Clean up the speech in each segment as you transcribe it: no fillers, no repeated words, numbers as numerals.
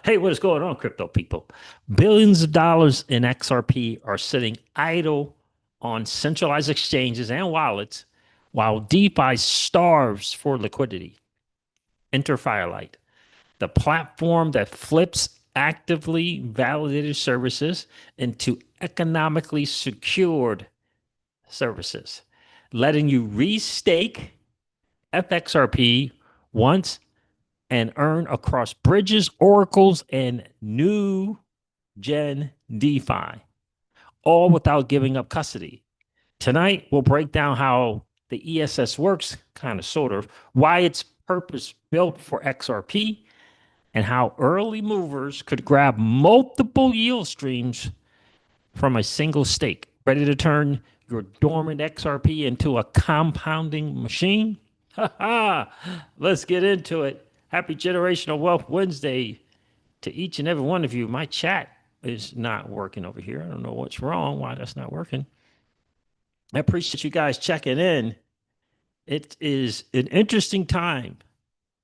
Hey, what is going on, crypto people? Billions of dollars in XRP are sitting idle on centralized exchanges and wallets while DeFi starves for liquidity. Enter Firelight, the platform that flips actively validated services into economically secured services, letting you restake FXRP once and earn across bridges, oracles, and new gen DeFi, all without giving up custody. Tonight, we'll break down how the ESS works, kind of, sort of, why it's purpose built for XRP, and how early movers could grab multiple yield streams from a single stake. Ready to turn your dormant XRP into a compounding machine? Ha ha! Let's get into it. Happy Generational Wealth Wednesday to each and every one of you. My chat is not working over here. I don't know what's wrong, why that's not working. I appreciate you guys checking in. It is an interesting time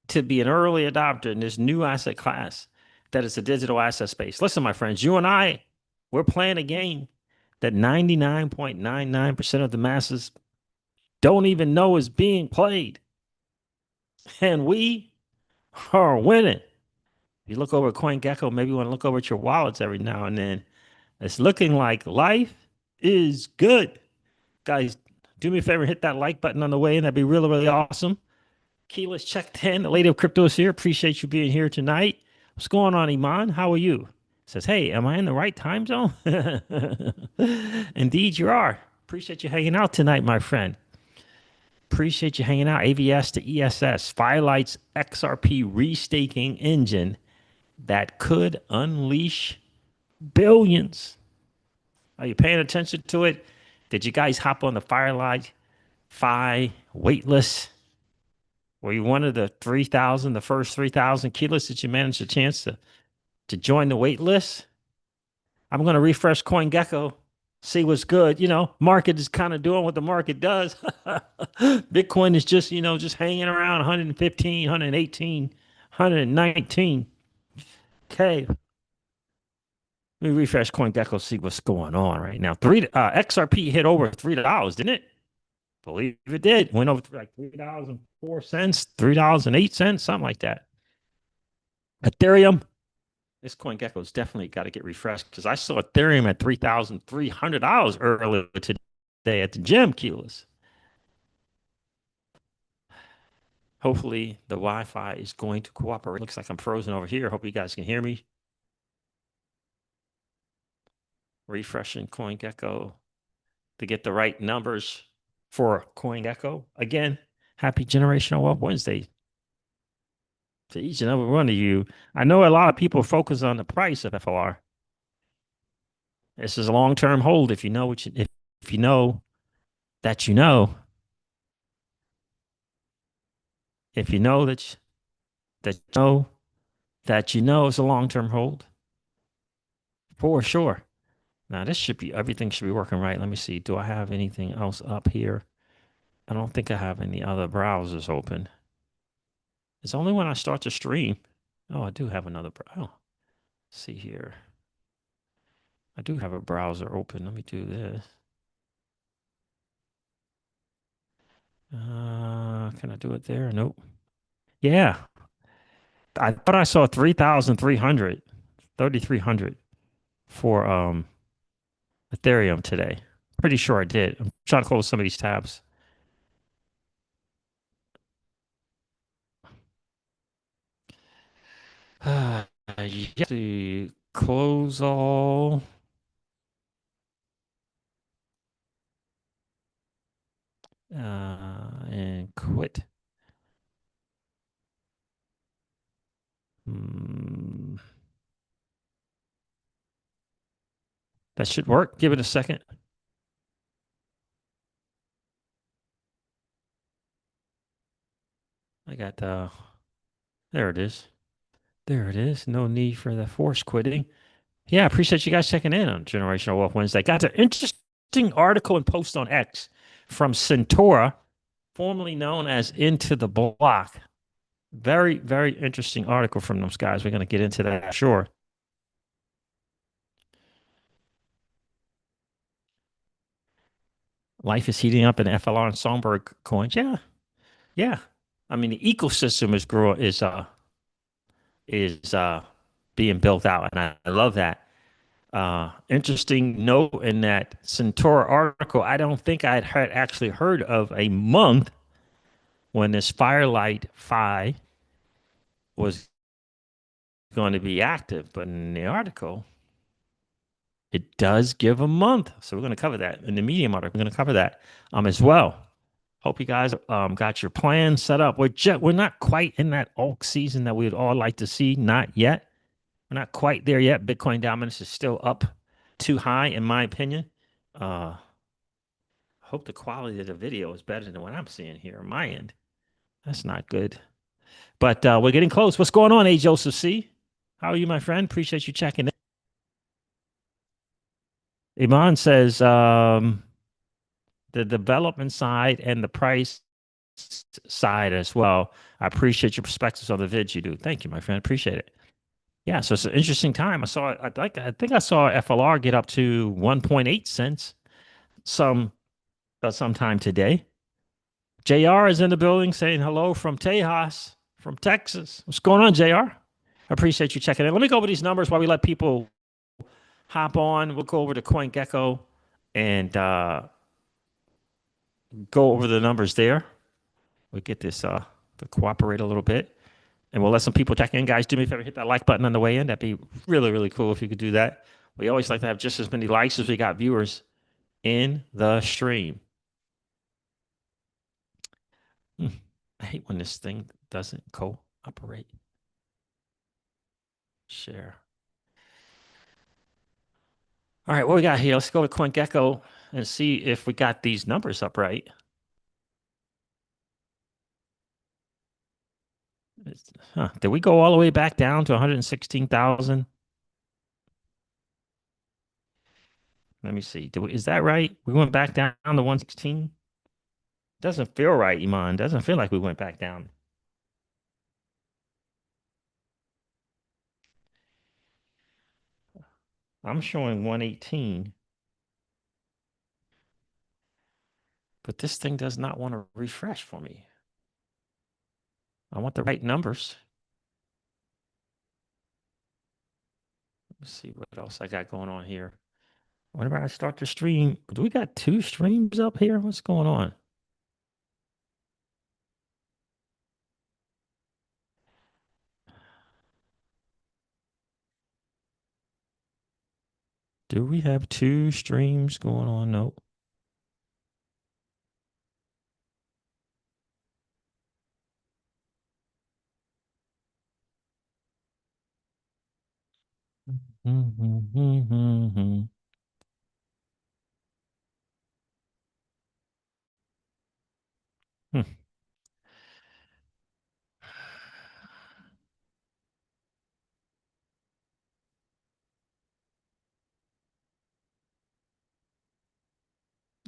to be an early adopter in this new asset class that is the digital asset space. Listen, my friends, you and I, we're playing a game that 99.99% of the masses don't even know is being played. And we are winning. You look over at CoinGecko, maybe you want to look over at your wallets every now and then. It's looking like life is good. Guys, do me a favor, hit that like button on the way, and that'd be really, really awesome. Keyless checked in. The lady of crypto is here. Appreciate you being here tonight. What's going on, Iman? How are you? Says, hey, am I in the right time zone? Indeed, you are. Appreciate you hanging out tonight, my friend. Appreciate you hanging out. AVS to ESS, Firelight's XRP restaking engine that could unleash billions. Are you paying attention to it? Did you guys hop on the Firelight Fi waitlist? Were you one of the 3,000, the first 3,000 keyless that you managed a chance to join the wait list? I'm going to refresh CoinGecko, see what's good. Market is kind of doing what the market does. Bitcoin is just, just hanging around 115, 118, 119. Okay. Let me refresh CoinGecko, see what's going on right now. XRP hit over $3, didn't it? Believe it did. Went over like $3.04, $3.08, something like that. Ethereum, this CoinGecko's definitely got to get refreshed because I saw Ethereum at $3,300 earlier today at the gym, Keyless. Hopefully the Wi-Fi is going to cooperate. Looks like I'm frozen over here. Hope you guys can hear me. Refreshing CoinGecko to get the right numbers for CoinGecko. Again, happy Generational Wealth Wednesday to each and every one of you. I know a lot of people focus on the price of FLR. This is a long-term hold. If you know if you know that you know, if you know that you know it's a long-term hold, for sure. Now this should be everything should be working right. Let me see. Do I have anything else up here? I don't think I have any other browsers open. It's only when I start to stream. Oh, I do have another browser. Oh, see here. I do have a browser open. Let me do this. Can I do it there? Nope. Yeah. I thought I saw 3,300, 3,300 for Ethereum today. Pretty sure I did. I'm trying to close some of these tabs. You have to close all. And quit. That should work. Give it a second. I got there it is. There it is. No need for the force quitting. Yeah, I appreciate you guys checking in on Generational Wealth Wednesday. Got an interesting article and post on X from Centaura, formerly known as Into the Block. Very, very interesting article from those guys. We're going to get into that, sure. Life is heating up in FLR and Songbird coins. Yeah, yeah. I mean, the ecosystem is being built out, and I love that. Interesting note in that Centaur article. I don't think had actually heard of a month when this Firelight Phi was going to be active, but in the article, it does give a month. So we're going to cover that in the Medium article. We're going to cover that as well. Hope you guys got your plan set up. We're not quite in that alt season that we'd all like to see. Not yet. We're not quite there yet. Bitcoin dominance is still up too high, in my opinion. Uh, Hope the quality of the video is better than what I'm seeing here on my end. That's not good. But we're getting close. What's going on, A. Joseph C? How are you, my friend? Appreciate you checking in. Iman says the development side and the price side as well. I appreciate your perspectives on the vids you do. Thank you, my friend. Appreciate it. Yeah, so it's an interesting time. I think I saw FLR get up to 1.8 cents sometime today. JR is in the building saying hello from Tejas, from Texas. What's going on, JR? I appreciate you checking in. Let me go over these numbers while we let people hop on. We'll go over to CoinGecko and go over the numbers there. We'll get this to cooperate a little bit. And we'll let some people check in. Guys, do me a favor, hit that like button on the way in. That'd be really, really cool if you could do that. We always like to have just as many likes as we got viewers in the stream. Hmm. I hate when this thing doesn't cooperate. Share. All right, what we got here? Let's go to CoinGecko and see if we got these numbers up right. Did we go all the way back down to 116,000? Let me see. Is that right? We went back down to 116? Doesn't feel right, Iman. Doesn't feel like we went back down. I'm showing 118, but this thing does not want to refresh for me. I want the right numbers. Let's see what else I got going on here. Whenever I start the stream, do we got two streams up here? What's going on? Do we have two streams going on? Nope. Hmm.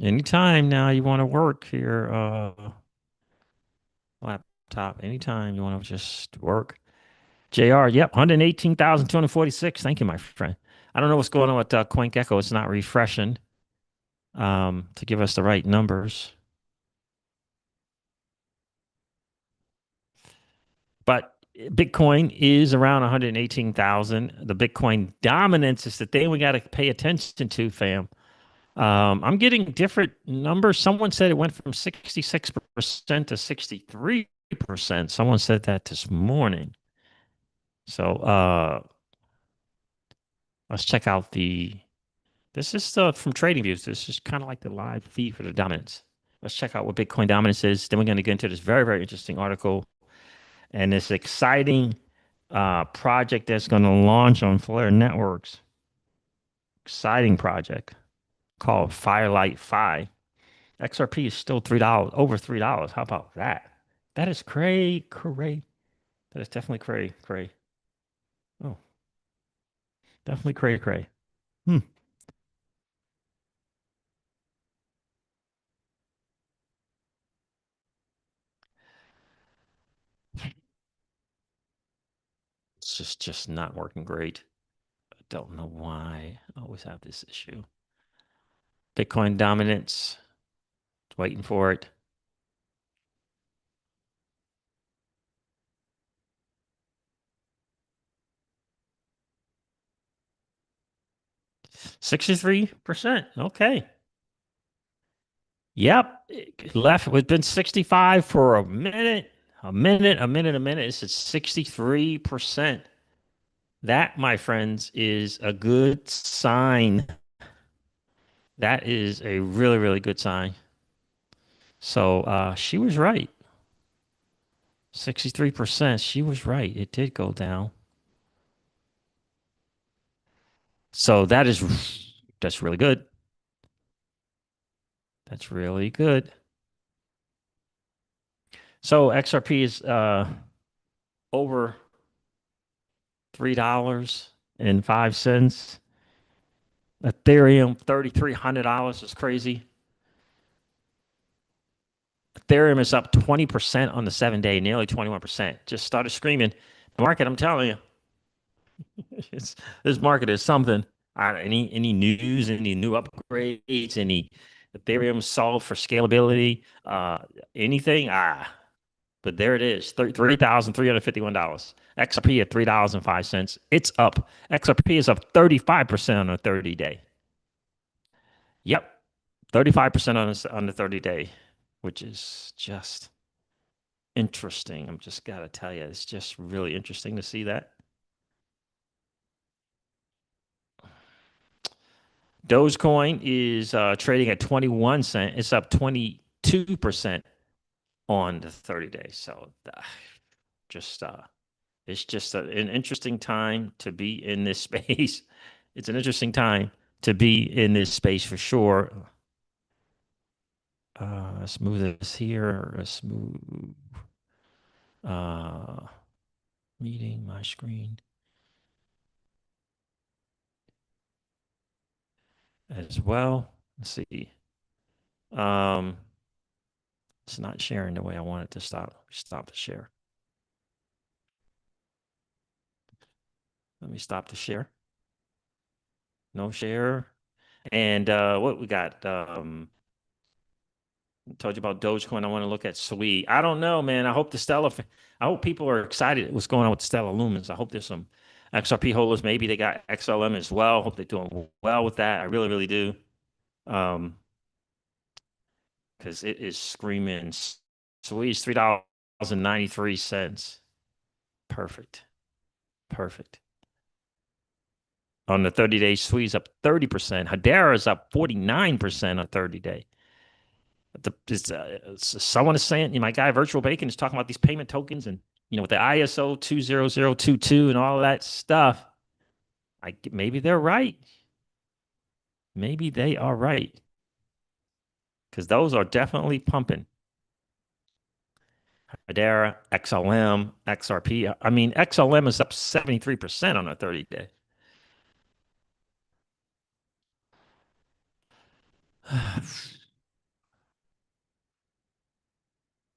Anytime now you want to work your laptop, anytime you want to just work. JR, yep, 118,246. Thank you, my friend. I don't know what's going on with CoinGecko. It's not refreshing to give us the right numbers. But Bitcoin is around 118,000. The Bitcoin dominance is the thing we got to pay attention to, fam. I'm getting different numbers. Someone said it went from 66% to 63%. Someone said that this morning. So let's check out this is from TradingViews. This is kind of like the live feed for the dominance. Let's check out what Bitcoin dominance is. Then we're going to get into this very, very interesting article and this exciting project that's going to launch on Flare Networks. Exciting project called Firelight Phi. XRP is still $3, over $3. How about that? That is cray, cray. That is definitely cray, cray. Oh, definitely cray, cray. Hmm. is just not working great. I don't know why. I always have this issue. Bitcoin dominance. Waiting for it. 63%. Okay. Yep. It left. It's been 65 for a minute. A minute, a minute, a minute. It's at 63%. That, my friends, is a good sign. That is a really, really good sign. So she was right. 63%. She was right. It did go down. So that's really good. That's really good. So XRP is over $3.05. Ethereum, $3,300 is crazy. Ethereum is up 20% on the 7 day, nearly 21%. Just started screaming. The market, I'm telling you, this market is something. Any news, any new upgrades, any Ethereum solved for scalability, anything? But there it is, $3,351. XRP at $3.05. It's up. XRP is up 35% on a 30 day. Yep, 35% on the 30 day, which is just interesting. I'm just gotta tell you, it's just really interesting to see that. Dogecoin is trading at 21 cents. It's up 22% on the 30 days. So just it's just an interesting time to be in this space. It's an interesting time to be in this space for sure. Let's move this here. Let's move uh, meeting my screen as well. Let's see. Um, it's not sharing the way I want it to stop. Stop the share. Let me stop the share. No share. And what we got? Told you about Dogecoin. I want to look at SWE. I don't know, man. I hope I hope people are excited what's going on with Stellar Lumens. I hope there's some XRP holders. Maybe they got XLM as well. Hope they're doing well with that. I really, really do. Because it is screaming. SWE's $3.93. Perfect. Perfect. On the 30 day, SWE's up 30%. Hedera is up 49% on 30 day. Someone is saying, my guy Virtual Bacon is talking about these payment tokens and, with the ISO 20022 and all of that stuff. Maybe they're right. Maybe they are right. Because those are definitely pumping. Hedera, XLM, XRP. I mean, XLM is up 73% on a 30 day.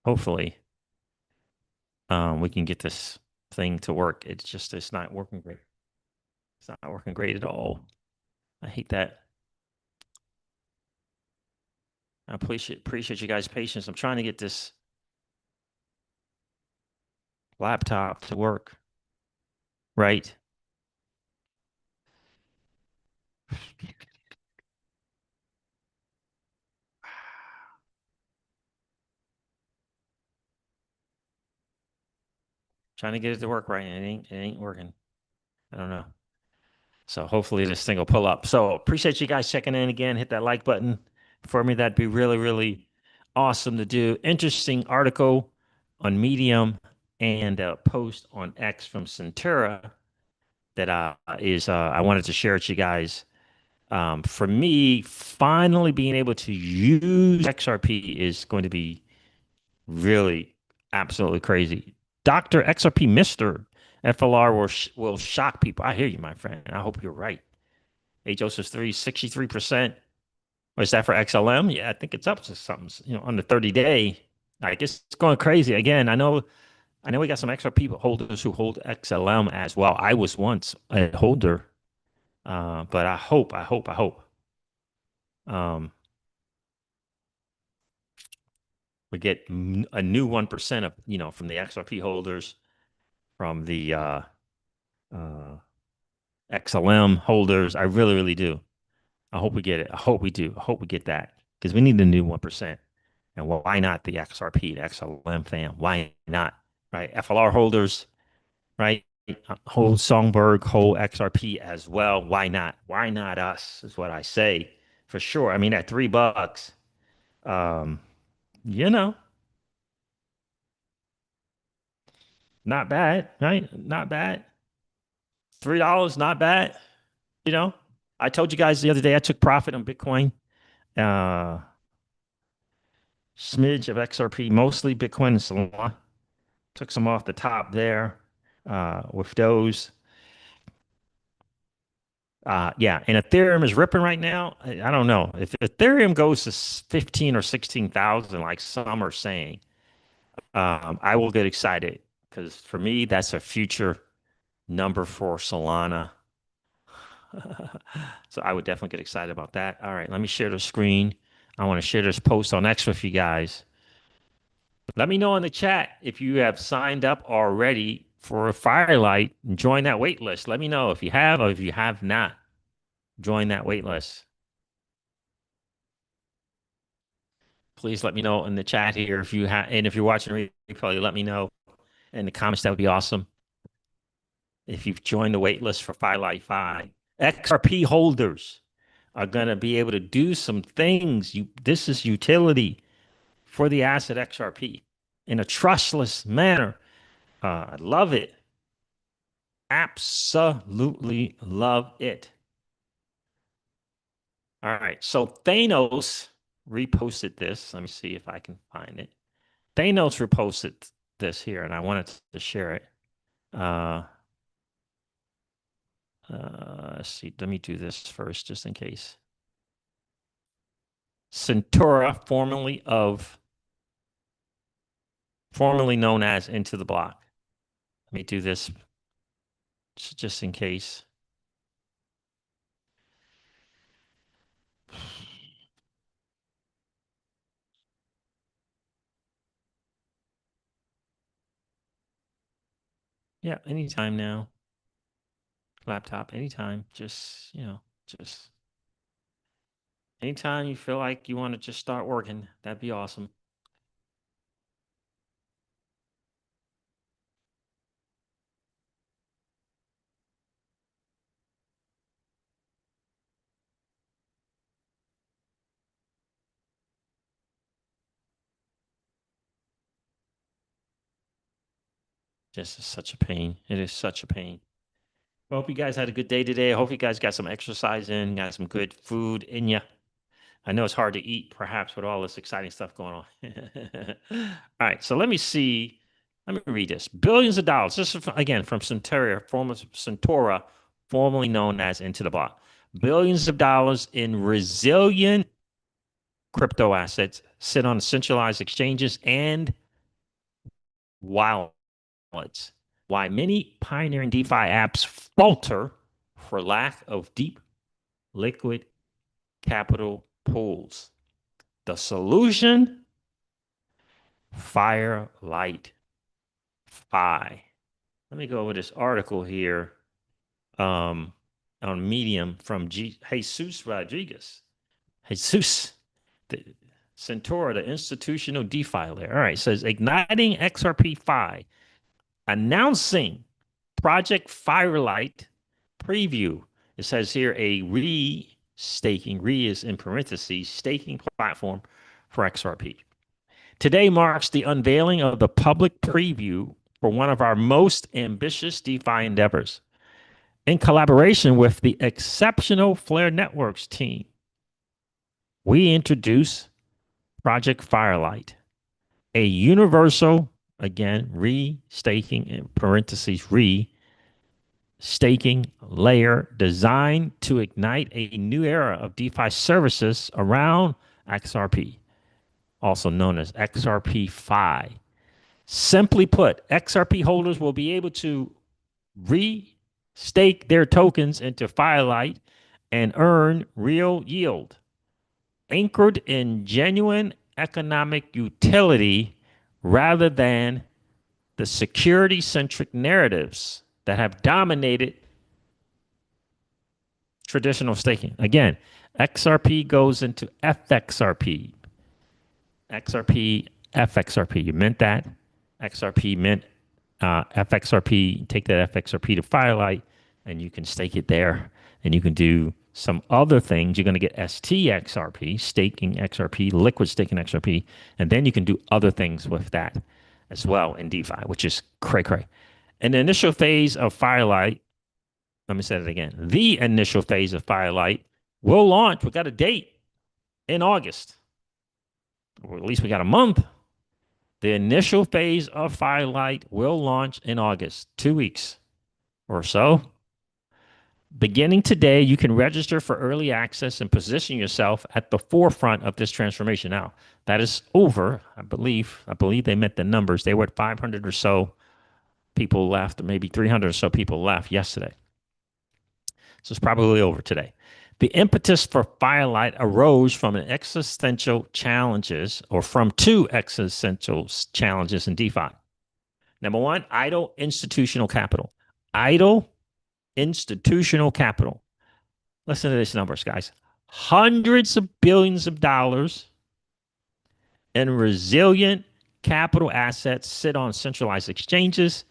Hopefully, we can get this thing to work. It's not working great. It's not working great at all. I hate that. I appreciate you guys' patience. I'm trying to get this laptop to work right. Trying to get it to work right. It ain't working. I don't know. So hopefully this thing will pull up. So appreciate you guys checking in again. Hit that like button for me. That'd be really, really awesome to do. Interesting article on Medium and a post on X from Centura that I wanted to share with you guys. For me, finally being able to use XRP is going to be really absolutely crazy. Dr. XRP Mr. FLR will shock people. I hear you, my friend. I hope you're right. Hey, Joseph 3, 63%. Or is that for XLM? Yeah, I think it's up to something, on the 30 day. I guess it's going crazy. Again, I know I know we got some XRP holders who hold XLM as well. I was once a holder, but I hope um, we get a new 1% of, from the XRP holders, from the uh, XLM holders. I really, really do. I hope we get it. I hope we do. I hope we get that because we need the new 1%. And why not the XRP, the XLM fam? Why not? Right? FLR holders, right? Whole Songbird, whole XRP as well. Why not? Why not us? Is what I say for sure. I mean, at $3, um, you know, not bad, right? Not bad. $3, not bad. You know, I told you guys the other day I took profit on Bitcoin. Uh, Smidge of XRP, mostly Bitcoin and Solana. Took some off the top there with those. Yeah, and Ethereum is ripping right now. I don't know if Ethereum goes to 15 or 16,000, like some are saying. I will get excited because for me, that's a future number for Solana. So I would definitely get excited about that. All right, let me share the screen. I want to share this post on X with you guys. Let me know in the chat if you have signed up already for a Firelight and join that wait list. Let me know if you have or if you have not. Join that wait list. Please let me know in the chat here if you have, and if you're watching replay, let me know in the comments. That would be awesome. If you've joined the wait list for Firelight 5, XRP holders are going to be able to do some things. This is utility for the asset XRP in a trustless manner. I love it. Absolutely love it. All right. So Thanos reposted this. Let me see if I can find it. Thanos reposted this here, and I wanted to share it. Uh, let's see. Let me do this first, just in case. Centura, formerly known as Into the Block. Let me do this just in case. Yeah, anytime now. Laptop, anytime. Just, just anytime you feel like you want to just start working, that'd be awesome. Just is such a pain. It is such a pain. I hope you guys had a good day today. I hope you guys got some exercise in, got some good food in you. I know it's hard to eat, perhaps, with all this exciting stuff going on. All right, so let me see. Let me read this. Billions of dollars. This is, again, from Centura, formerly known as Into the Block. Billions of dollars in resilient crypto assets sit on centralized exchanges and wallets. Why many pioneering DeFi apps falter for lack of deep liquid capital pools. The solution? Firelight 5. Let me go over this article here on Medium from Jesus Rodriguez. Jesus, the Centaur, the institutional DeFi layer. All right, says igniting XRP 5, announcing Project Firelight preview. It says here a re-staking, re is in parentheses, staking platform for XRP. Today marks the unveiling of the public preview for one of our most ambitious DeFi endeavors. In collaboration with the exceptional Flare Networks team, we introduce Project Firelight, a universal, again, re-staking, in parentheses, staking layer designed to ignite a new era of DeFi services around XRP, also known as XRP 5. Simply put, XRP holders will be able to restake their tokens into Firelight and earn real yield, anchored in genuine economic utility rather than the security centric narratives that have dominated traditional staking. Again, XRP goes into FXRP, XRP, FXRP. You meant that. XRP meant FXRP. Take that FXRP to Firelight, and you can stake it there. And you can do some other things. You're going to get STXRP, staking XRP, liquid staking XRP, and then you can do other things with that as well in DeFi, which is cray cray. In the initial phase of Firelight, let me say it again. The initial phase of Firelight will launch. We got a date in August, or at least we got a month. The initial phase of Firelight will launch in August, 2 weeks or so. Beginning today, you can register for early access and position yourself at the forefront of this transformation. Now, that is over, I believe. I believe they met the numbers. They were at 500 or so people left, or maybe 300 or so people left yesterday. So it's probably over today. The impetus for Firelight arose from an existential challenges, or from two existential challenges in DeFi. Number one, idle institutional capital. Idle institutional capital. Listen to these numbers, guys. Hundreds of billions of dollars in resilient capital assets sit on centralized exchanges,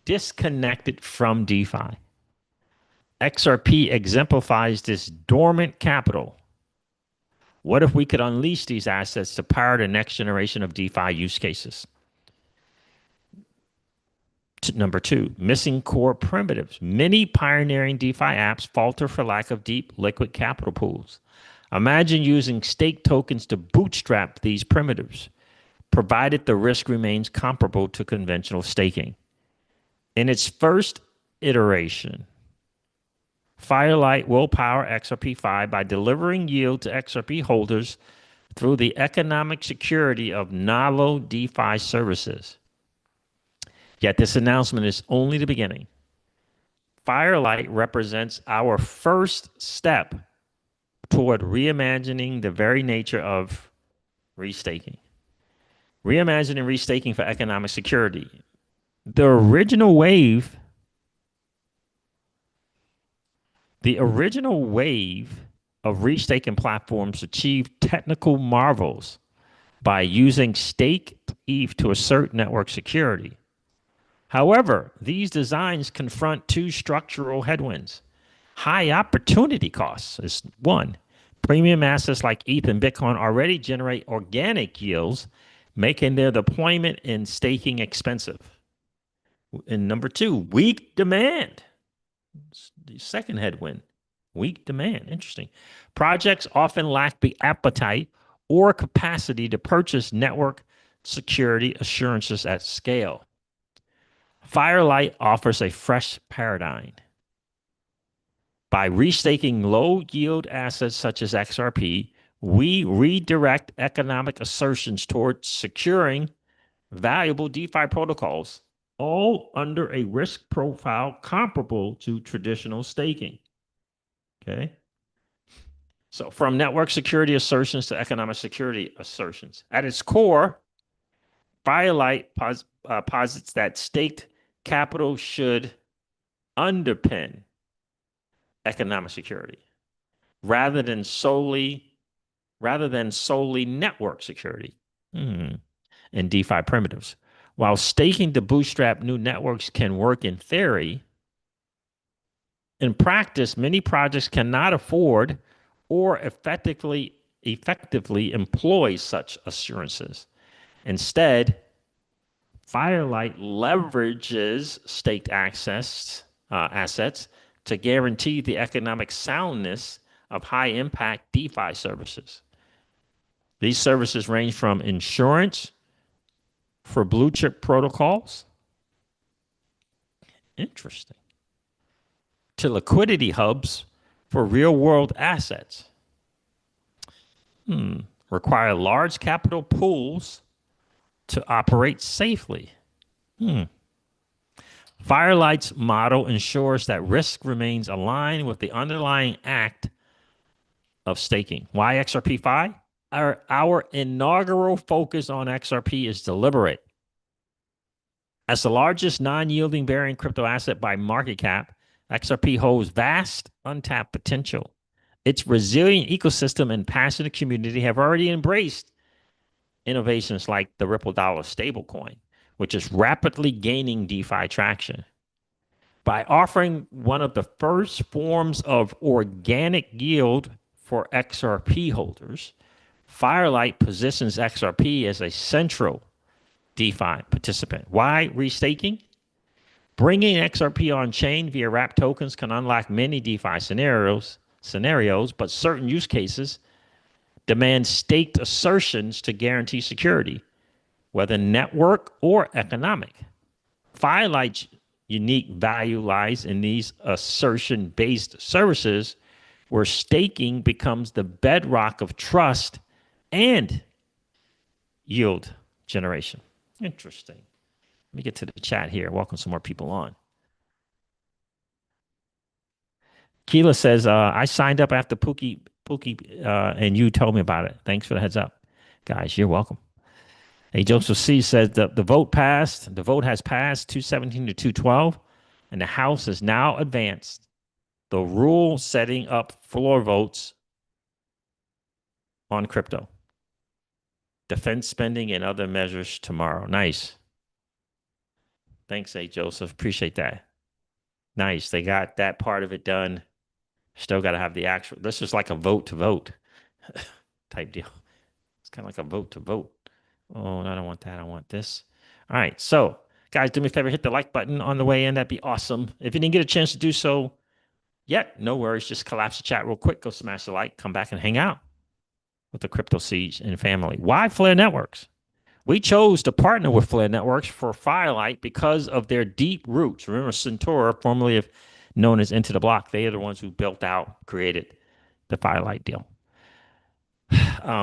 disconnected from DeFi. XRP exemplifies this dormant capital. What if we could unleash these assets to power the next generation of DeFi use cases? Number two, missing core primitives. Many pioneering DeFi apps falter for lack of deep liquid capital pools. Imagine using stake tokens to bootstrap these primitives, provided the risk remains comparable to conventional staking. In its first iteration, Firelight will power XRP5 by delivering yield to XRP holders through the economic security of novel DeFi services. Yet this announcement is only the beginning. Firelight represents our first step toward reimagining the very nature of restaking. Reimagining restaking for economic security. The original wave of restaking platforms achieved technical marvels by using staked ETH to assert network security. However, these designs confront two structural headwinds. High opportunity costs is one. Premium assets like ETH and Bitcoin already generate organic yields, making their deployment and staking expensive. And number two, weak demand. The second headwind, weak demand. Interesting. Projects often lack the appetite or capacity to purchase network security assurances at scale. Firelight offers a fresh paradigm. By restaking low-yield assets such as XRP, we redirect economic assertions towards securing valuable DeFi protocols, all under a risk profile comparable to traditional staking. Okay? So from network security assertions to economic security assertions. At its core, Firelight posits that staked capital should underpin economic security rather than solely network security and DeFi primitives. While staking to bootstrap new networks can work in theory, in practice, many projects cannot afford or effectively employ such assurances. Instead, Firelight leverages staked assets to guarantee the economic soundness of high-impact DeFi services. These services range from insurance for blue-chip protocols, interesting, to liquidity hubs for real-world assets. Require large capital pools to operate safely. Firelight's model ensures that risk remains aligned with the underlying act of staking. Why XRP-Fi? Our inaugural focus on XRP is deliberate. As the largest non-yielding bearing crypto asset by market cap, XRP holds vast untapped potential. Its resilient ecosystem and passionate community have already embraced innovations like the Ripple Dollar stablecoin, which is rapidly gaining DeFi traction. By offering one of the first forms of organic yield for XRP holders, Firelight positions XRP as a central DeFi participant. Why restaking? Bringing XRP on chain via wrap tokens can unlock many DeFi scenarios, but certain use cases demand staked assertions to guarantee security, whether network or economic. Firelight's unique value lies in these assertion-based services where staking becomes the bedrock of trust and yield generation. Interesting. Let me get to the chat here. Welcome some more people on. Keela says, I signed up after Pookie, and you told me about it. Thanks for the heads up. Guys, you're welcome. Hey, Joseph C says the vote passed. The vote has passed 217 to 212, and the House has now advanced the rule setting up floor votes on crypto, defense spending, and other measures tomorrow. Nice. Thanks, A. Joseph. Appreciate that. Nice. They got that part of it done. Still got to have the actual. This is like a vote to vote type deal. It's kind of like a vote to vote. Oh, I don't want that. I want this. All right. So, guys, do me a favor, hit the like button on the way in. That'd be awesome. If you didn't get a chance to do so yet, no worries. Just collapse the chat real quick. Go smash the like. Come back and hang out with the CryptoCeej and family. Why Flare Networks? We chose to partner with Flare Networks for Firelight because of their deep roots. Remember, Centaura, formerly known as Into the Block, they are the ones who built out, created the Firelight deal.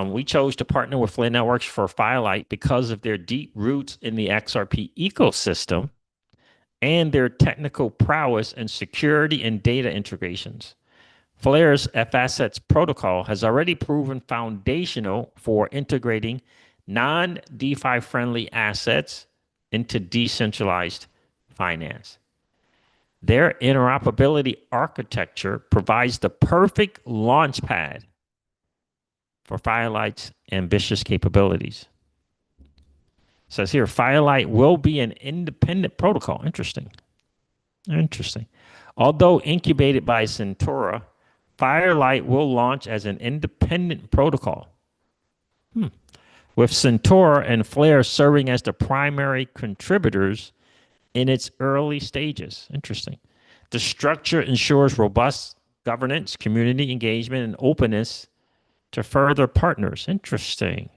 We chose to partner with Flare Networks for Firelight because of their deep roots in the XRP ecosystem and their technical prowess and security and data integrations. Flare's FSS protocol has already proven foundational for integrating non-DeFi friendly assets into decentralized finance. Their interoperability architecture provides the perfect launchpad for Firelight's ambitious capabilities. It says here, Firelight will be an independent protocol. Interesting. Although incubated by Centaura, Firelight will launch as an independent protocol. With Centaura and Flare serving as the primary contributors in its early stages. Interesting. The structure ensures robust governance, community engagement, and openness to further partners. Interesting.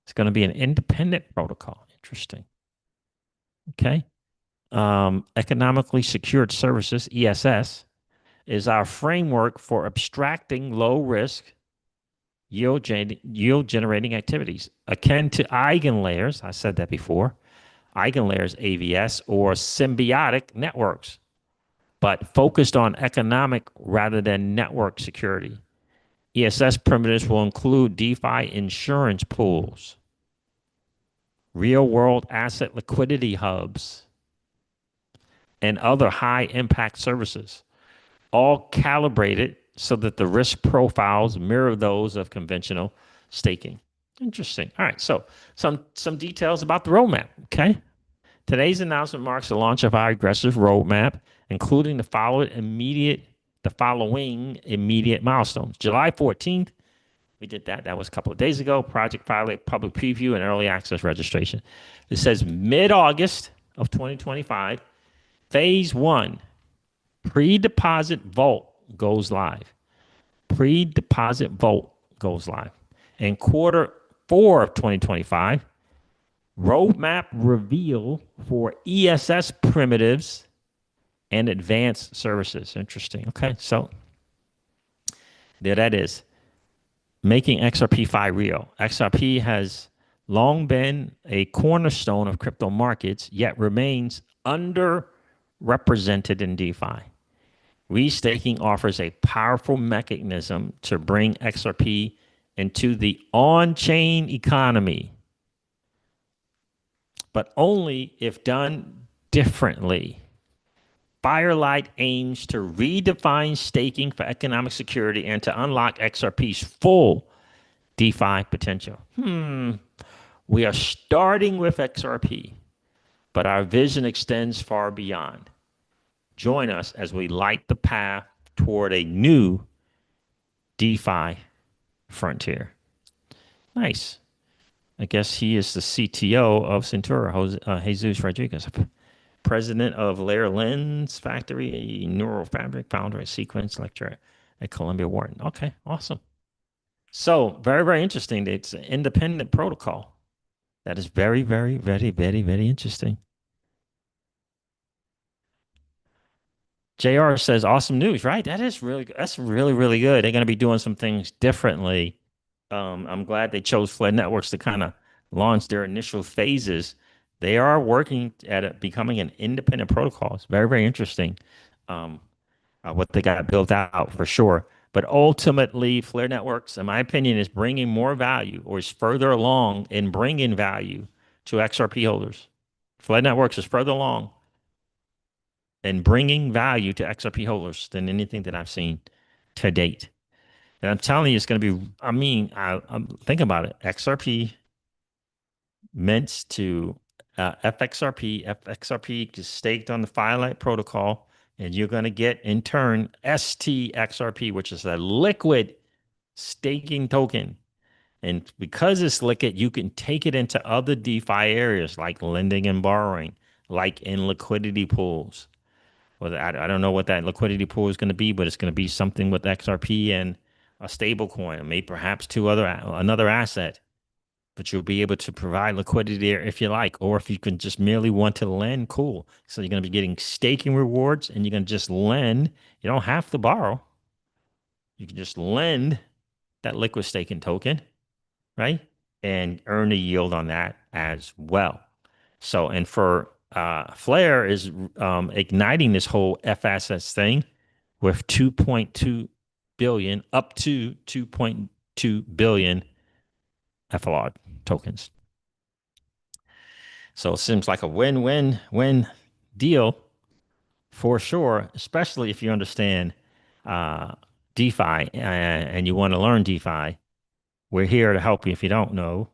It's going to be an independent protocol. Interesting. Okay. Economically Secured Services, ESS, is our framework for abstracting low risk yield generating activities akin to eigenlayers. I said that before. Eigenlayers, AVS, or symbiotic networks, but focused on economic rather than network security. ESS primitives will include DeFi insurance pools, real-world asset liquidity hubs, and other high-impact services, all calibrated so that the risk profiles mirror those of conventional staking. Interesting. All right, so some details about the roadmap, okay? Today's announcement marks the launch of our aggressive roadmap, including the following immediate milestones. July 14th, we did that. That was a couple of days ago. Project Firelight public preview and early access registration. It says mid-August of 2025, phase 1, pre-deposit vault goes live. Pre-deposit vault goes live. In quarter 4 of 2025, roadmap reveal for ESS primitives and advanced services. Interesting. Okay, so there that is. Making XRP-Fi real. XRP has long been a cornerstone of crypto markets, yet remains underrepresented in DeFi. Restaking offers a powerful mechanism to bring XRP into the on chain economy, but only if done differently. Firelight aims to redefine staking for economic security and to unlock XRP's full DeFi potential. We are starting with XRP, but our vision extends far beyond. Join us as we light the path toward a new DeFi frontier. Nice. I guess he is the CTO of Centura, Jesus Rodriguez, president of Layer Lens Factory, a neural fabric founder at Sequence, lecturer at Columbia Wharton. Okay, awesome. So very, very interesting. It's an independent protocol. That is very, very, very, very, very interesting. JR says, awesome news, right? That's really, really good. They're going to be doing some things differently. I'm glad they chose Fled Networks to kind of launch their initial phases. They are working at becoming an independent protocol. It's very, very interesting what they got built out for sure. But ultimately, Flare Networks, in my opinion, is bringing more value or is further along in bringing value to XRP holders. Flare Networks is further along in bringing value to XRP holders than anything that I've seen to date. And I'm telling you, it's going to be, think about it. XRP meant to FXRP is staked on the Firelight protocol, and you're going to get in turn STXRP, which is a liquid staking token. And because it's liquid, you can take it into other DeFi areas like lending and borrowing, like in liquidity pools. Well, I don't know what that liquidity pool is going to be, but it's going to be something with XRP and a stable coin, maybe perhaps another asset. But you'll be able to provide liquidity there if you like, or if you can just merely want to lend, cool. So you're going to be getting staking rewards and you're going to just lend. You don't have to borrow. You can just lend that liquid staking token, right? And earn a yield on that as well. So, and for Flare is igniting this whole FSS thing with 2.2 billion up to 2.2 billion FLR tokens. So it seems like a win-win-win deal for sure, especially if you understand DeFi and you want to learn DeFi. We're here to help you if you don't know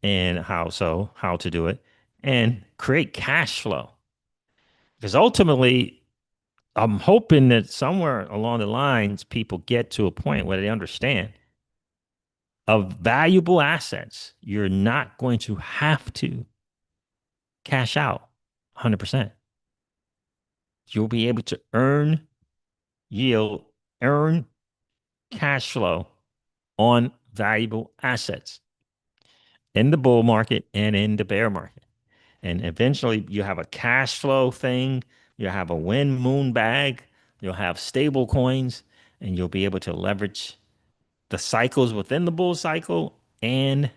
and how to do it and create cash flow. Because ultimately, I'm hoping that somewhere along the lines, people get to a point where they understand of valuable assets, you're not going to have to cash out 100%. You'll be able to earn yield, earn cash flow on valuable assets in the bull market and in the bear market. And eventually you have a cash flow thing, you'll have a wind moon bag, you'll have stable coins, and you'll be able to leverage the cycles within the bull cycle and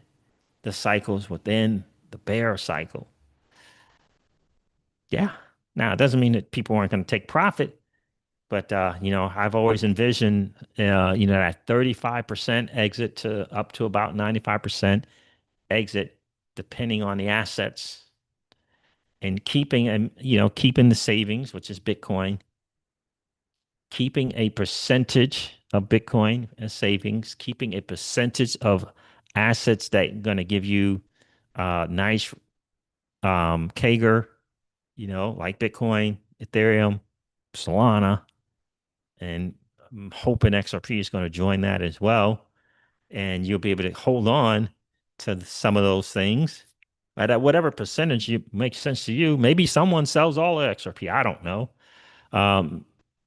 the cycles within the bear cycle. Yeah. Now, it doesn't mean that people aren't going to take profit, but I've always envisioned, that 35% exit to up to about 95% exit, depending on the assets, and keeping the savings, which is Bitcoin, keeping a percentage of Bitcoin as savings, keeping a percentage of assets that are going to give you nice CAGR, like Bitcoin, Ethereum, Solana, and I'm hoping XRP is going to join that as well. And you'll be able to hold on to some of those things at whatever percentage makes sense to you. Maybe someone sells all the XRP. I don't know.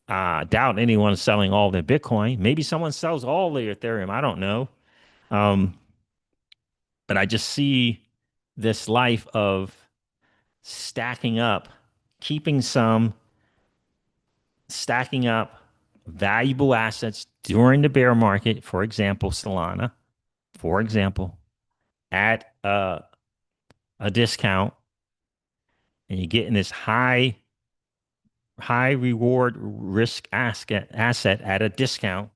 I doubt anyone's selling all their Bitcoin. Maybe someone sells all their Ethereum. I don't know. Um, but I just see this life of stacking up, keeping some, stacking up valuable assets during the bear market. For example, Solana, for example, at a discount, and you're getting this high reward risk asset at a discount.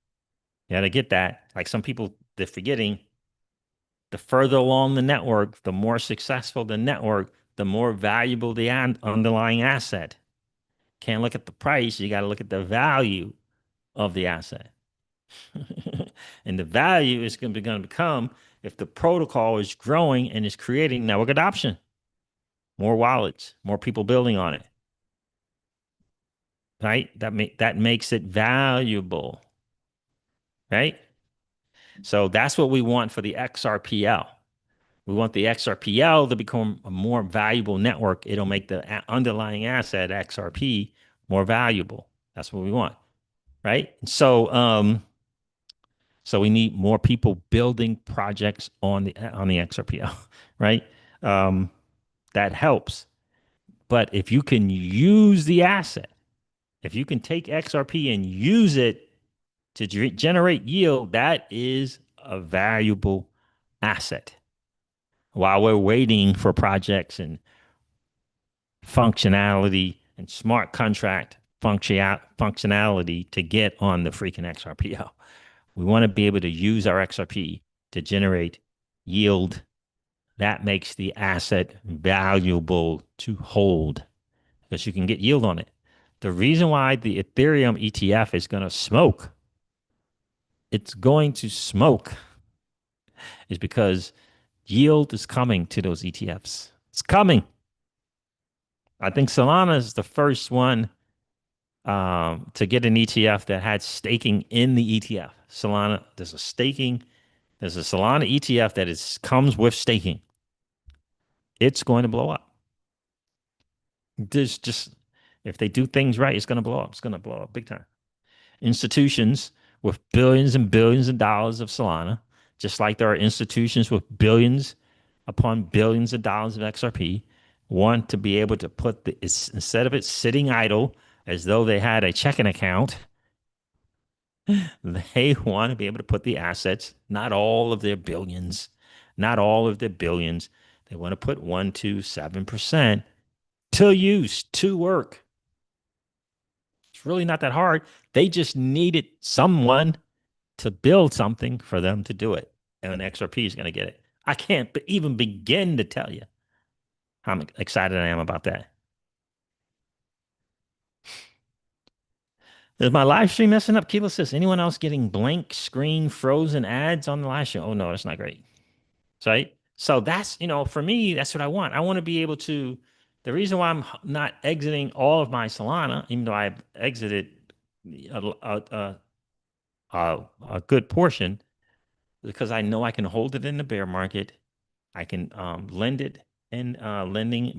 You got to get that. Like some people, they're forgetting the further along the network, the more successful the network, the more valuable the underlying asset. Can't look at the price. You got to look at the value of the asset. And the value is going to become if the protocol is growing and is creating network adoption, more wallets, more people building on it, right? That makes it valuable, right? So that's what we want for the XRPL. We want the XRPL to become a more valuable network. It'll make the underlying asset XRP more valuable. That's what we want, right? So we need more people building projects on the XRPL, right? Um, that helps. But if you can use the asset, if you can take XRP and use it to generate yield, that is a valuable asset. While we're waiting for projects and functionality and smart contract functionality to get on the freaking XRPL. We want to be able to use our XRP to generate yield. That makes the asset valuable to hold because you can get yield on it. The reason why the Ethereum ETF is going to smoke, it's going to smoke, is because yield is coming to those ETFs. It's coming. I think Solana is the first one to get an ETF that had staking in the ETF. Solana, there's a Solana ETF that comes with staking. It's going to blow up. There's just if they do things right, it's going to blow up. It's going to blow up big time. Institutions with billions and billions of dollars of Solana, just like there are institutions with billions upon billions of dollars of XRP, want to be able to put instead of it sitting idle as though they had a checking account, they want to be able to put the assets, not all of their billions, not all of their billions. They want to put 1 to 7% to use, to work. It's really not that hard. They just needed someone to build something for them to do it. And XRP is going to get it. I can't even begin to tell you how excited I am about that. Is my live stream messing up? Keelan says, anyone else getting blank screen frozen ads on the live stream? Oh, no, that's not great. Right? So that's, for me, that's what I want. I want to be able to, the reason why I'm not exiting all of my Solana, even though I've exited a, a, a good portion, because I know I can hold it in the bear market. I can lend it in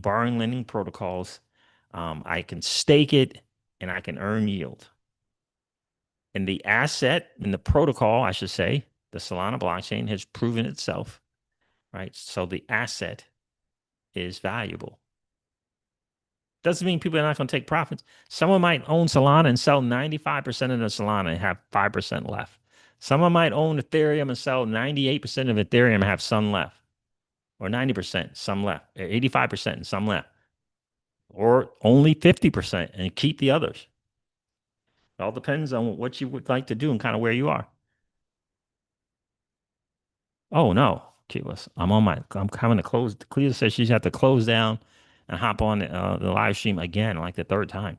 borrowing lending protocols. I can stake it and I can earn yield. And the asset and the protocol, I should say, the Solana blockchain has proven itself, right? So the asset is valuable. Doesn't mean people are not going to take profits. Someone might own Solana and sell 95% of the Solana and have 5% left. Someone might own Ethereum and sell 98% of Ethereum and have some left, or 90%, some left, or 85%, and some left, or only 50% and keep the others. It all depends on what you would like to do and kind of where you are. Oh, no. I'm having to close. Clea says she's had to close down and hop on the live stream again, like the third time.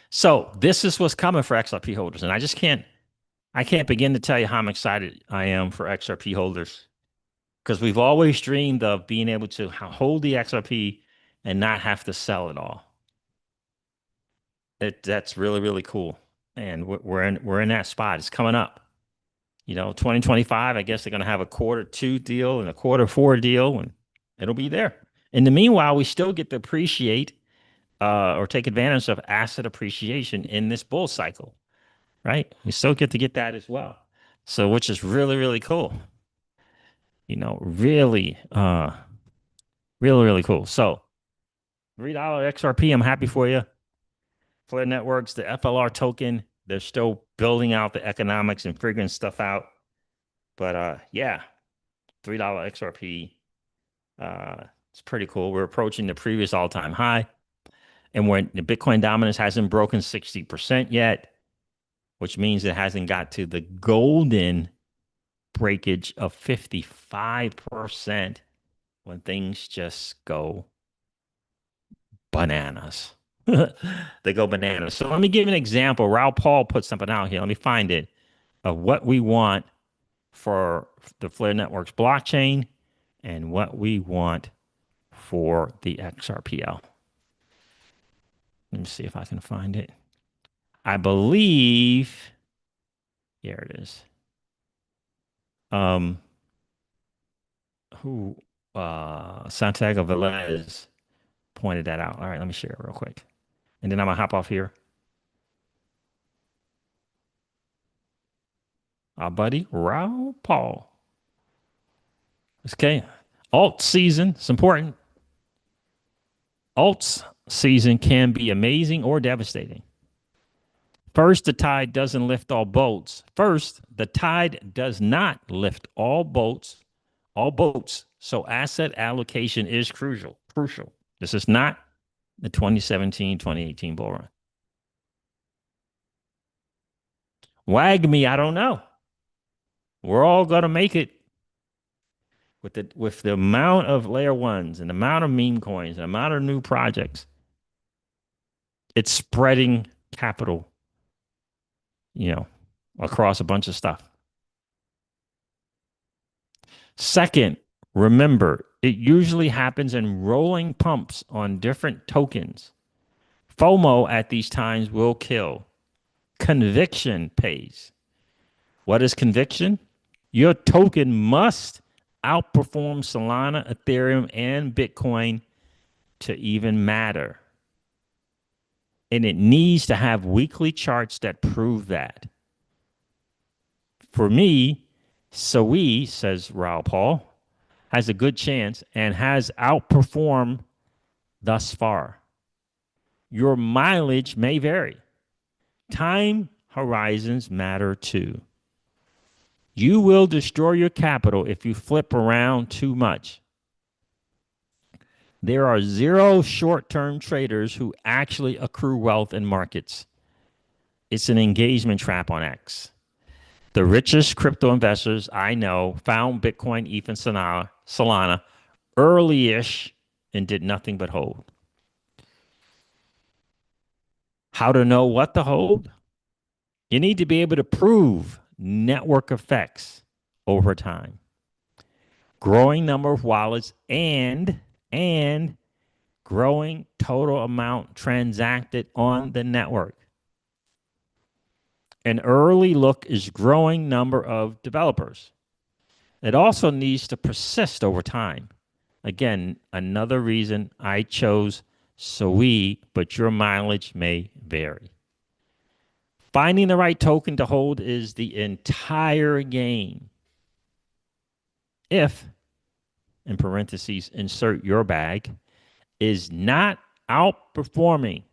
So this is what's coming for XRP holders. And I can't begin to tell you how I'm excited I am for XRP holders because we've always dreamed of being able to hold the XRP and not have to sell it all. That's really, really cool. And we're in that spot. It's coming up. 2025, I guess they're going to have a Q2 deal and a Q4 deal, and it'll be there. In the meanwhile, we still get to appreciate or take advantage of asset appreciation in this bull cycle, right? We still get that as well. So, which is really, really cool. Really, really, really cool. So, $3 XRP, I'm happy for you. Flare Networks, the FLR token, they're still building out the economics and figuring stuff out. But yeah, $3 XRP. It's pretty cool. We're approaching the previous all-time high, and when the Bitcoin dominance hasn't broken 60% yet, which means it hasn't got to the golden breakage of 55% when things just go bananas. They go bananas. So let me give you an example. Raul Paul put something out here. Let me find it of what we want for the Flare Networks blockchain and what we want for the XRPL. Let me see if I can find it. I believe here it is. Who Santiago Velez pointed that out. All right, let me share it real quick. And then I'm gonna hop off here. Our buddy Raul Paul. Okay. Alt season, it's important. Alt season can be amazing or devastating. First, the tide doesn't lift all boats. First, the tide does not lift all boats, So asset allocation is crucial. This is not the 2017, 2018 bull run. Wag me, I don't know. We're all gonna make it with the amount of layer ones and the amount of meme coins and the amount of new projects. It's spreading capital, across a bunch of stuff. Second, remember, it usually happens in rolling pumps on different tokens. FOMO at these times will kill. Conviction pays. What is conviction? Your token must outperform Solana, Ethereum, and Bitcoin to even matter. And it needs to have weekly charts that prove that. For me, SOE, says Raul Paul, has a good chance and has outperformed thus far. Your mileage may vary. Time horizons matter too. You will destroy your capital if you flip around too much. There are zero short-term traders who actually accrue wealth in markets. It's an engagement trap on X. The richest crypto investors I know found Bitcoin, ETH, and Solana early-ish and did nothing but hold. How to know what to hold? You need to be able to prove network effects over time. Growing number of wallets and growing total amount transacted on the network. An early look is growing number of developers. It also needs to persist over time. Again, another reason I chose SOE, but your mileage may vary. Finding the right token to hold is the entire game. If, in parentheses, insert your bag, is not outperforming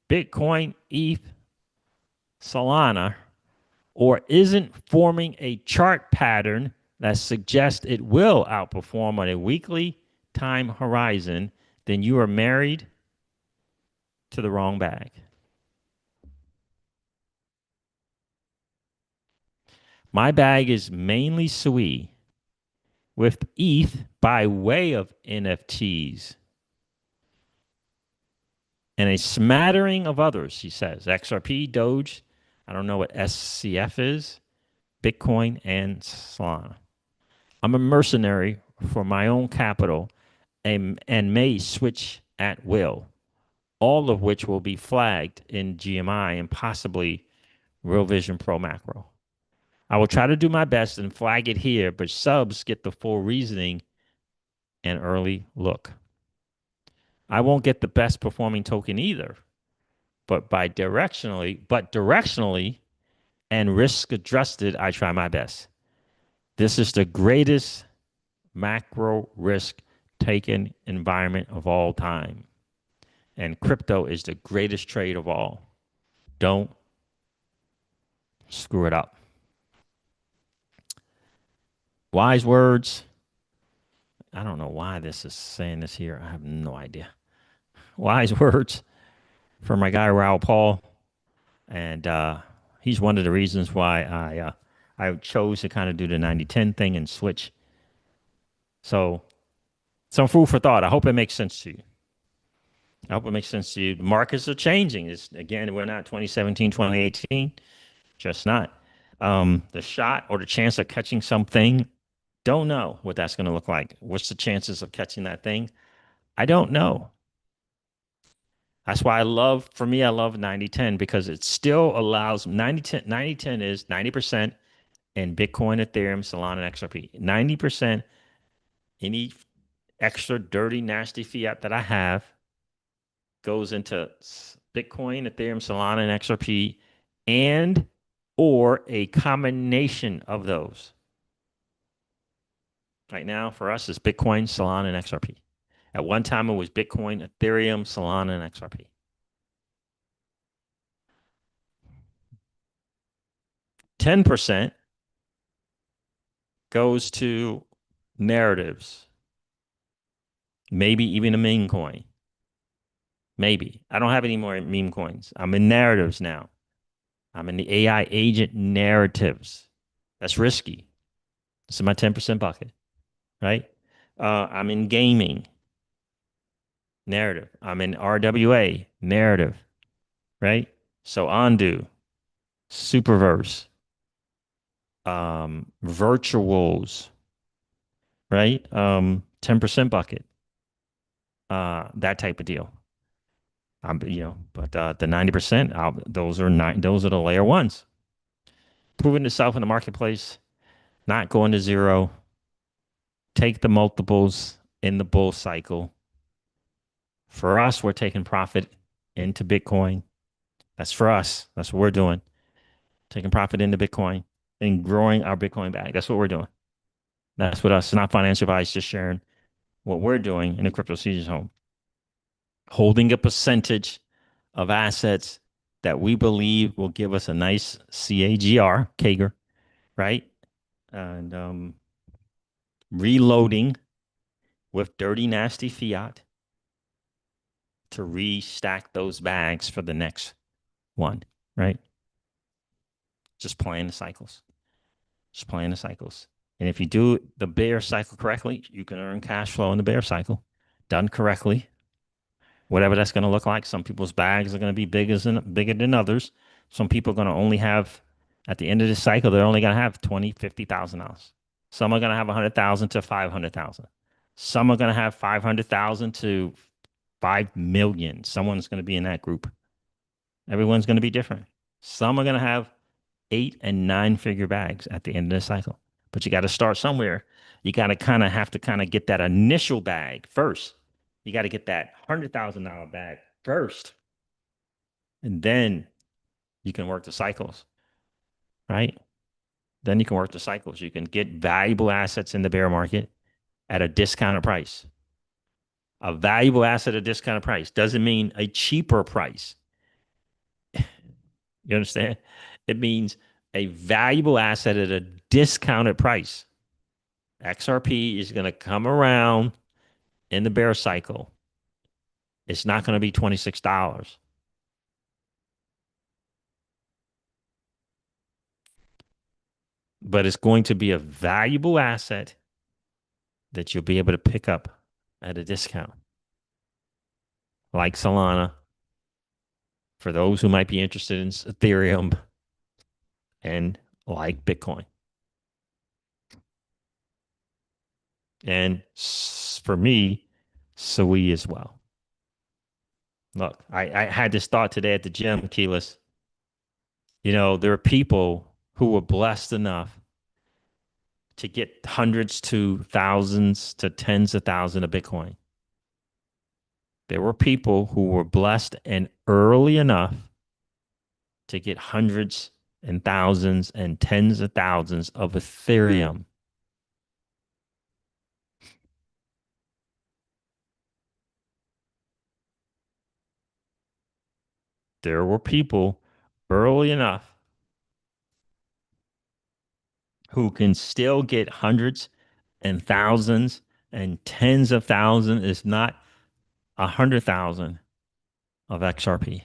Bitcoin, ETH, Solana, or isn't forming a chart pattern that suggests it will outperform on a weekly time horizon, then you are married to the wrong bag. My bag is mainly SOE with ETH by way of NFTs and a smattering of others, he says. XRP, Doge, I don't know what SCF is, Bitcoin, and Solana. I'm a mercenary for my own capital and may switch at will, all of which will be flagged in GMI and possibly Real Vision Pro Macro. I will try to do my best and flag it here, but subs get the full reasoning and early look. I won't get the best performing token either, but directionally and risk adjusted, I try my best. This is the greatest macro risk taken environment of all time. And crypto is the greatest trade of all. Don't screw it up. Wise words. I don't know why this is saying this here. I have no idea. Wise words for my guy Raul Paul, and he's one of the reasons why I chose to kind of do the 90-10 thing and switch. So some food for thought. I hope it makes sense to you. I hope it makes sense to you. The markets are changing. It's, again, we're not 2017, 2018, just not. The shot or the chance of catching something, don't know what that's going to look like. What's the chances of catching that thing? I don't know. That's why for me, I love 90-10 because it still allows 90-10. 90-10 is 90% in Bitcoin, Ethereum, Solana, and XRP. 90% any extra dirty, nasty fiat that I have goes into Bitcoin, Ethereum, Solana, and XRP, and or a combination of those. Right now, for us, it's Bitcoin, Solana, and XRP. At one time, it was Bitcoin, Ethereum, Solana, and XRP. 10% goes to narratives, maybe even a meme coin. Maybe. I don't have any more meme coins. I'm in narratives now. I'm in the AI agent narratives. That's risky. This is my 10% bucket, right? I'm in gaming narrative. I'm in RWA narrative, right? So Ondu, Superverse, virtuals, right? 10% bucket, that type of deal. But the 90%, those are the layer ones. Proving itself in the marketplace, not going to zero. Take the multiples in the bull cycle. For us, we're taking profit into Bitcoin. That's for us. That's what we're doing. Taking profit into Bitcoin and growing our Bitcoin bag. That's what we're doing. That's what us, not financial advice, just sharing what we're doing in the CryptoCeej home. Holding a percentage of assets that we believe will give us a nice CAGR, right? And reloading with dirty, nasty fiat to restack those bags for the next one, right? Just playing the cycles. Just playing the cycles. And if you do the bear cycle correctly, you can earn cash flow in the bear cycle. Done correctly, whatever that's going to look like. Some people's bags are going to be bigger than others. Some people are going to only have, at the end of the cycle, they're only going to have $20,000, $50,000. Some are going to have 100,000 to 500,000. Some are going to have 500,000 to 5 million. Someone's going to be in that group. Everyone's going to be different. Some are going to have 8 and 9-figure bags at the end of the cycle. But you got to start somewhere. You got to have to get that initial bag first. You got to get that $100,000 bag first. And then you can work the cycles, right? Then you can work the cycles. You can get valuable assets in the bear market at a discounted price. A valuable asset at a discounted price doesn't mean a cheaper price. You understand? It means a valuable asset at a discounted price. XRP is going to come around in the bear cycle. It's not going to be $26. But it's going to be a valuable asset that you'll be able to pick up at a discount. Like Solana, for those who might be interested in Ethereum, and like Bitcoin. And for me, Sui as well. Look, I had this thought today at the gym, Keyless. There are people who were blessed enough to get hundreds to thousands to tens of thousands of Bitcoin. There were people who were blessed and early enough to get hundreds and thousands and tens of thousands of Ethereum. There were people early enough who can still get hundreds and thousands and tens of thousands is not 100,000 of XRP.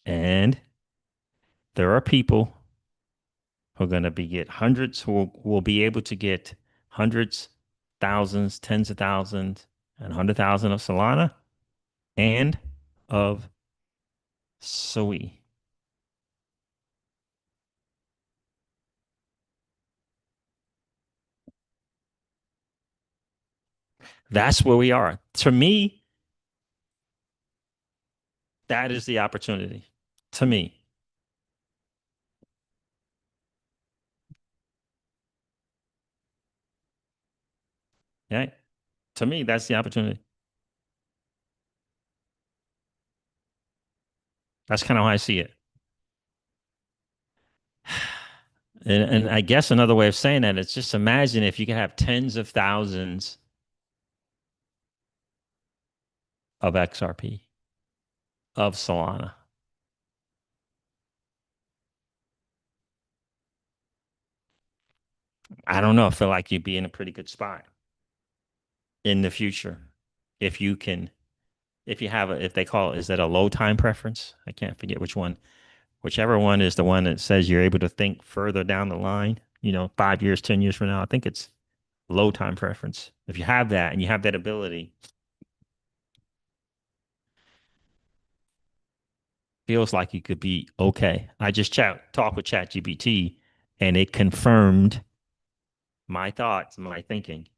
And there are people who are going to be get hundreds who will be able to get hundreds, thousands, tens of thousands, and 100,000 of Solana and of Sui. That's where we are. To me, that is the opportunity. To me, right? To me, that's the opportunity. That's kind of how I see it. And I guess another way of saying that is just imagine if you could have tens of thousands of XRP, of Solana. I don't know. I feel like you'd be in a pretty good spot in the future if you can, if you have a, if they call it, is that a low time preference? I can't forget which one. Whichever one is the one that says you're able to think further down the line, 5 years, 10 years from now. I think it's low time preference. If you have that and you have that ability, feels like you could be okay. I just talked with ChatGPT and it confirmed my thoughts, my thinking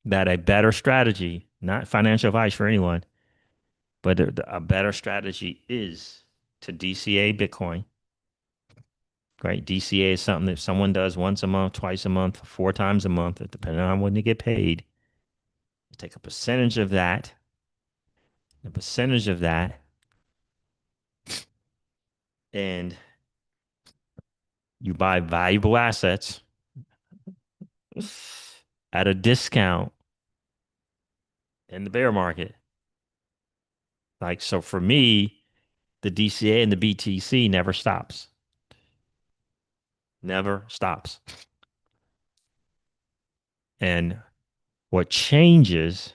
that a better strategy, not financial advice for anyone, but a better strategy is to DCA Bitcoin. Right? DCA is something that someone does once a month, twice a month, 4 times a month, depending on when they get paid. You take a percentage of that, and you buy valuable assets at a discount in the bear market. Like, so for me, the DCA and the BTC never stops. Never stops. And what changes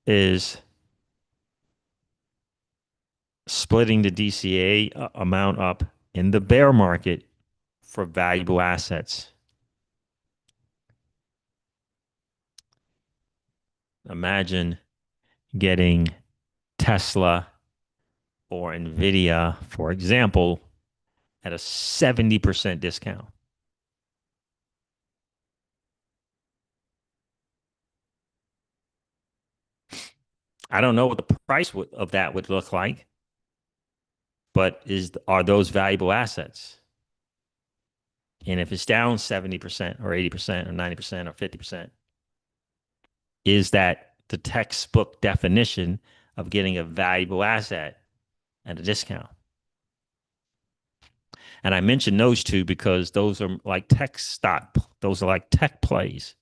is splitting the DCA amount up in the bear market for valuable assets. Imagine getting Tesla or Nvidia, for example, at a 70% discount. I don't know what the price of that would look like, but are those valuable assets? And if it's down 70% or 80% or 90% or 50%, is that the textbook definition of getting a valuable asset at a discount? And I mentioned those two because those are like tech stock, those are like tech plays.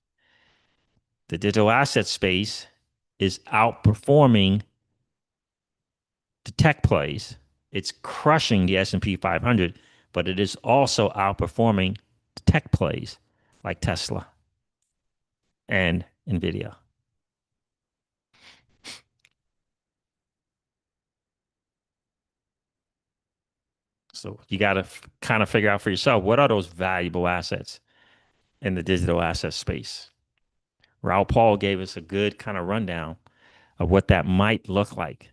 The digital asset space is outperforming the tech plays. It's crushing the S&P 500, but it is also outperforming the tech plays like Tesla and Nvidia. So you got to kind of figure out for yourself, what are those valuable assets in the digital asset space? Raul Paul gave us a good kind of rundown of what that might look like,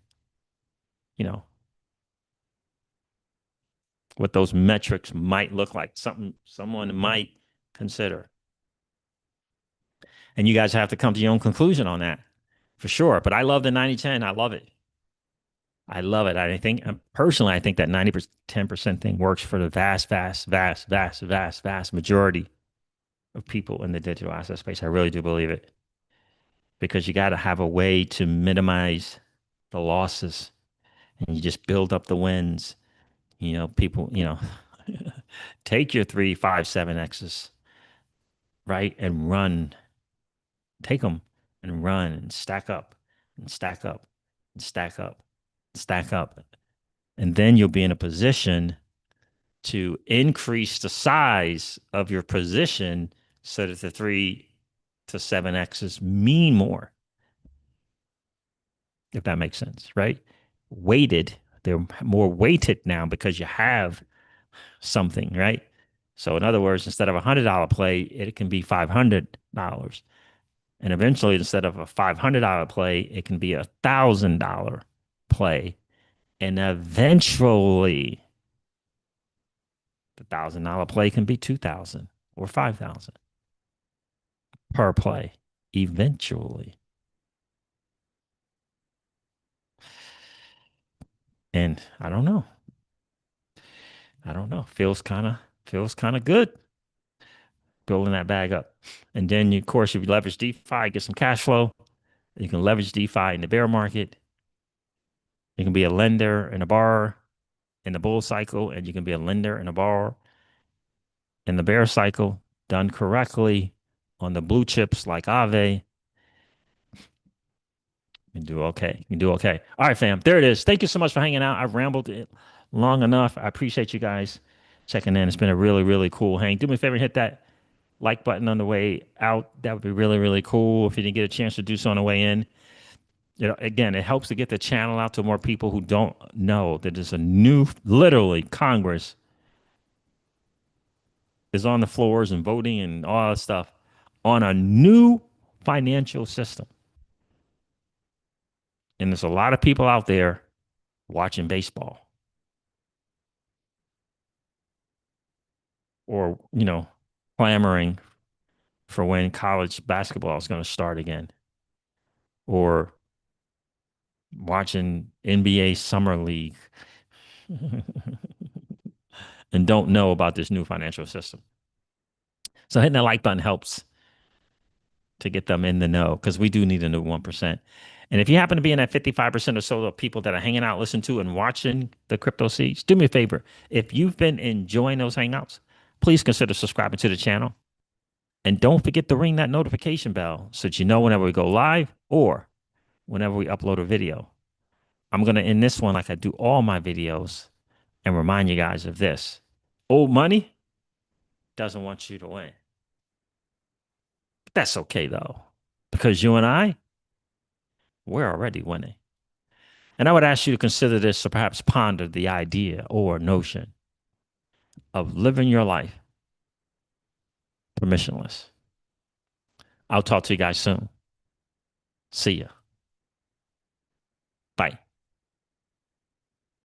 you know, what those metrics might look like, something someone might consider. And you guys have to come to your own conclusion on that for sure. But I love the 90-10. I love it. I love it. I think personally, I think that 90% 10% thing works for the vast, vast, vast, vast, vast, vast majority of people in the digital asset space. I really do believe it because you got to have a way to minimize the losses and you just build up the wins. People, take your 3, 5, 7 X's, right? And run, take them and run and stack up and stack up and stack up, and stack up. And then you'll be in a position to increase the size of your position so that the 3 to 7x's mean more, if that makes sense, right? Weighted, they're more weighted now because you have something, right? So in other words, instead of $100 play, it can be $500. And eventually, instead of a $500 play, it can be $1,000 play. And eventually, the $1,000 play can be 2,000 or 5,000 per play. Eventually. And I don't know. I don't know. Feels kind of good building that bag up. And then, of course, if you leverage DeFi, get some cash flow. You can leverage DeFi in the bear market. You can be a lender and a borrower in the bull cycle, and you can be a lender and a borrower in the bear cycle. Done correctly on the blue chips like AVE. You can do okay. You can do okay. All right, fam. There it is. Thank you so much for hanging out. I've rambled it long enough. I appreciate you guys checking in. It's been a really, really cool hang. Do me a favor and hit that like button on the way out. That would be really, really cool. If you didn't get a chance to do so on the way in, again, it helps to get the channel out to more people who don't know that there's a new, literally, Congress is on the floors and voting and all that stuff on a new financial system. And there's a lot of people out there watching baseball or, clamoring for when college basketball is going to start again or watching NBA Summer League and don't know about this new financial system. So hitting that like button helps to get them in the know because we do need a new 1%. And if you happen to be in that 55% or so of people that are hanging out, listening to, and watching the CryptoCeej, do me a favor. If you've been enjoying those hangouts, please consider subscribing to the channel. And don't forget to ring that notification bell so that you know whenever we go live or whenever we upload a video. I'm going to end this one like I do all my videos and remind you guys of this. Old money doesn't want you to win. But that's okay, though, because you and I, we're already winning. And I would ask you to consider this or perhaps ponder the idea or notion of living your life permissionless. I'll talk to you guys soon. See ya.